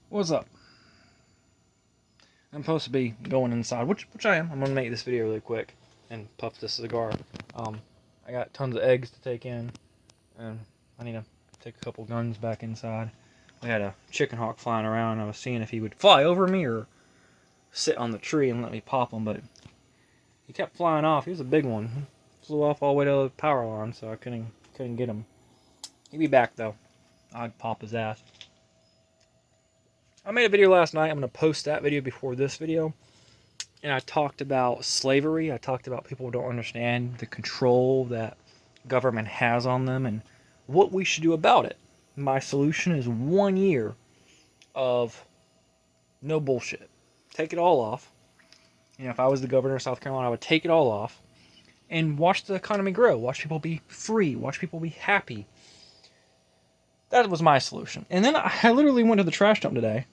What's up? I'm supposed to be going inside, which I am. I'm gonna make this video really quick and puff this cigar. Um, I got tons of eggs to take in, and I need to take a couple guns back inside. We had a chicken hawk flying around, and I was seeing if he would fly over me or sit on the tree and let me pop him, but he kept flying off. He was a big one. He flew off all the way to the power line, so I couldn't get him. He'll be back though. I'd pop his ass. I made a video last night. I'm going to post that video before this video. And I talked about slavery. I talked about people who don't understand the control that government has on them and what we should do about it. My solution is 1 year of no bullshit. Take it all off. If I was the governor of South Carolina, I would take it all off and watch the economy grow. Watch people be free. Watch people be happy. That was my solution. And then I literally went to the trash dump today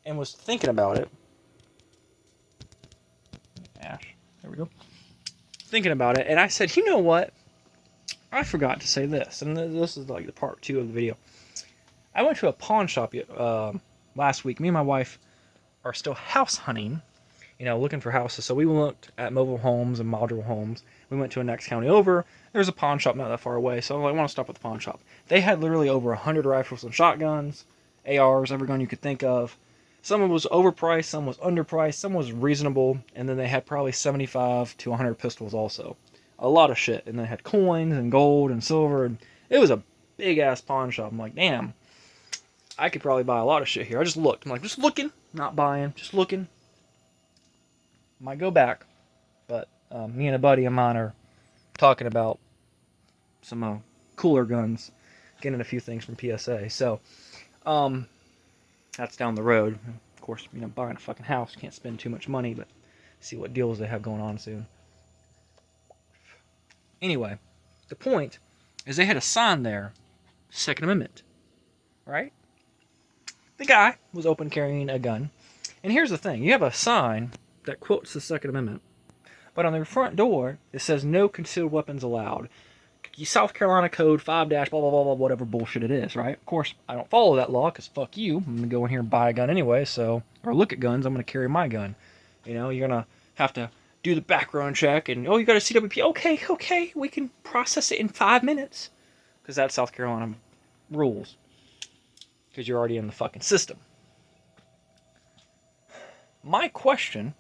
and was thinking about it. Ash. There we go. Thinking about it, and I said, you know what? I forgot to say this, and this is like the part 2 of the video. I went to a pawn shop last week. Me and my wife are still house hunting, looking for houses. So we looked at mobile homes and modular homes. We went to a next county over. There's a pawn shop not that far away, so I want to stop at the pawn shop. They had literally over 100 rifles and shotguns, ARs, every gun you could think of. Some was overpriced, some was underpriced, some was reasonable, and then they had probably 75 to 100 pistols also. A lot of shit, and they had coins and gold and silver, and it was a big-ass pawn shop. I'm like, damn, I could probably buy a lot of shit here. I just looked. I'm like, just looking, not buying, just looking. Might go back, but me and a buddy of mine are talking about some cooler guns, getting a few things from PSA, so, that's down the road. Of course, buying a fucking house, can't spend too much money, but see what deals they have going on soon. Anyway, the point is they had a sign there, Second Amendment, right? The guy was open carrying a gun. And here's the thing. You have a sign that quotes the Second Amendment, but on the front door, it says no concealed weapons allowed. South Carolina Code 5 dash blah, blah, blah, blah, whatever bullshit it is, right? Of course, I don't follow that law because fuck you. I'm going to go in here and buy a gun anyway, or look at guns, I'm going to carry my gun. You're going to have to do the background check and, you got a CWP. Okay, we can process it in 5 minutes. Because that's South Carolina rules. Because you're already in the fucking system. My question,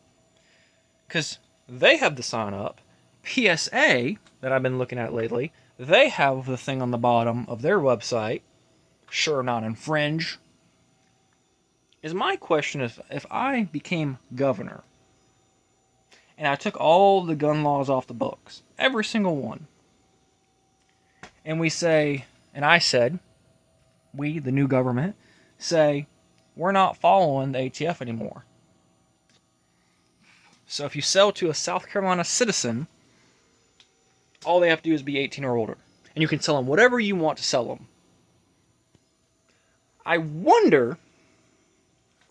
because they have the sign up, PSA that I've been looking at lately, they have the thing on the bottom of their website, sure not infringe. Is my question if I became governor and I took all the gun laws off the books, every single one, and I said, we, the new government, say, we're not following the ATF anymore. So if you sell to a South Carolina citizen, all they have to do is be 18 or older. And you can sell them whatever you want to sell them. I wonder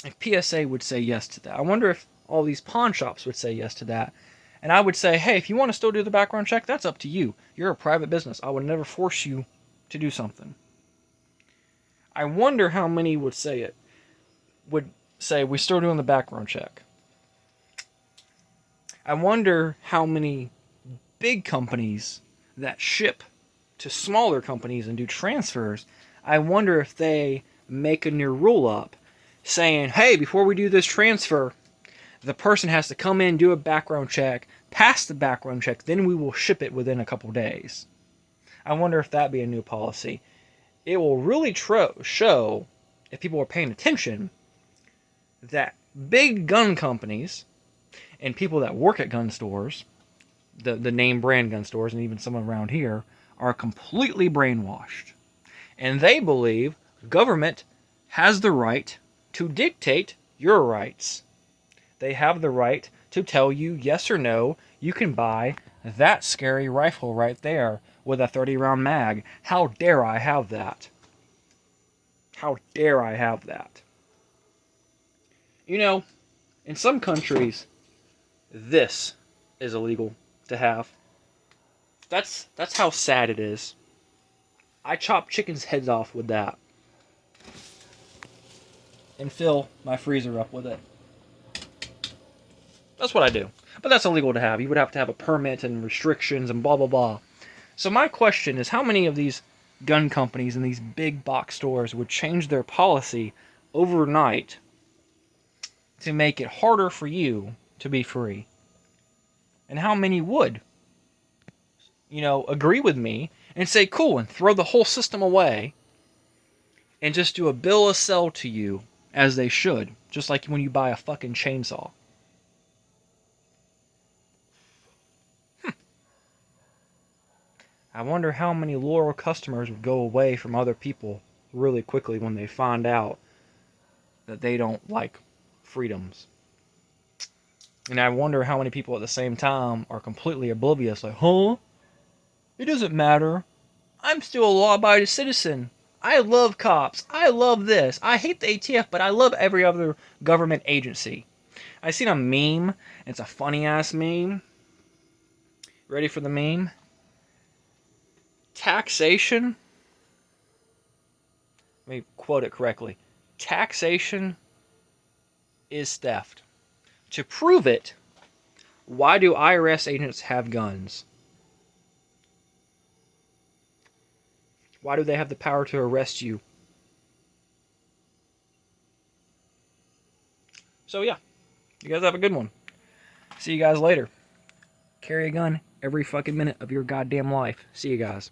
if PSA would say yes to that. I wonder if all these pawn shops would say yes to that. And I would say, hey, if you want to still do the background check, that's up to you. You're a private business. I would never force you to do something. I wonder how many would say we're still doing the background check. I wonder how many big companies that ship to smaller companies and do transfers, I wonder if they make a new rule up saying, hey, before we do this transfer, the person has to come in, do a background check, pass the background check, then we will ship it within a couple days. I wonder if that'd be a new policy. It will really show, if people are paying attention, that big gun companies and people that work at gun stores, the name brand gun stores, and even some around here, are completely brainwashed. And they believe government has the right to dictate your rights. They have the right to tell you yes or no, you can buy that scary rifle right there with a 30-round mag. How dare I have that? How dare I have that? In some countries, this is illegal to have. That's how sad it is. I chop chickens' heads off with that. and fill my freezer up with it. That's what I do. But that's illegal to have. You would have to have a permit and restrictions and blah, blah, blah. So my question is, how many of these gun companies and these big box stores would change their policy overnight to make it harder for you to be free? And how many would, agree with me and say, cool, and throw the whole system away and just do a bill of sale to you as they should, just like when you buy a fucking chainsaw. I wonder how many loyal customers would go away from other people really quickly when they find out that they don't like freedoms. And I wonder how many people at the same time are completely oblivious, like, huh? It doesn't matter. I'm still a law-abiding citizen. I love cops. I love this. I hate the ATF, but I love every other government agency. I seen a meme. It's a funny-ass meme. Ready for the meme? Taxation, let me quote it correctly. Taxation is theft. To prove it, why do IRS agents have guns? Why do they have the power to arrest you? So yeah, you guys have a good one. See you guys later. Carry a gun every fucking minute of your goddamn life. See you guys.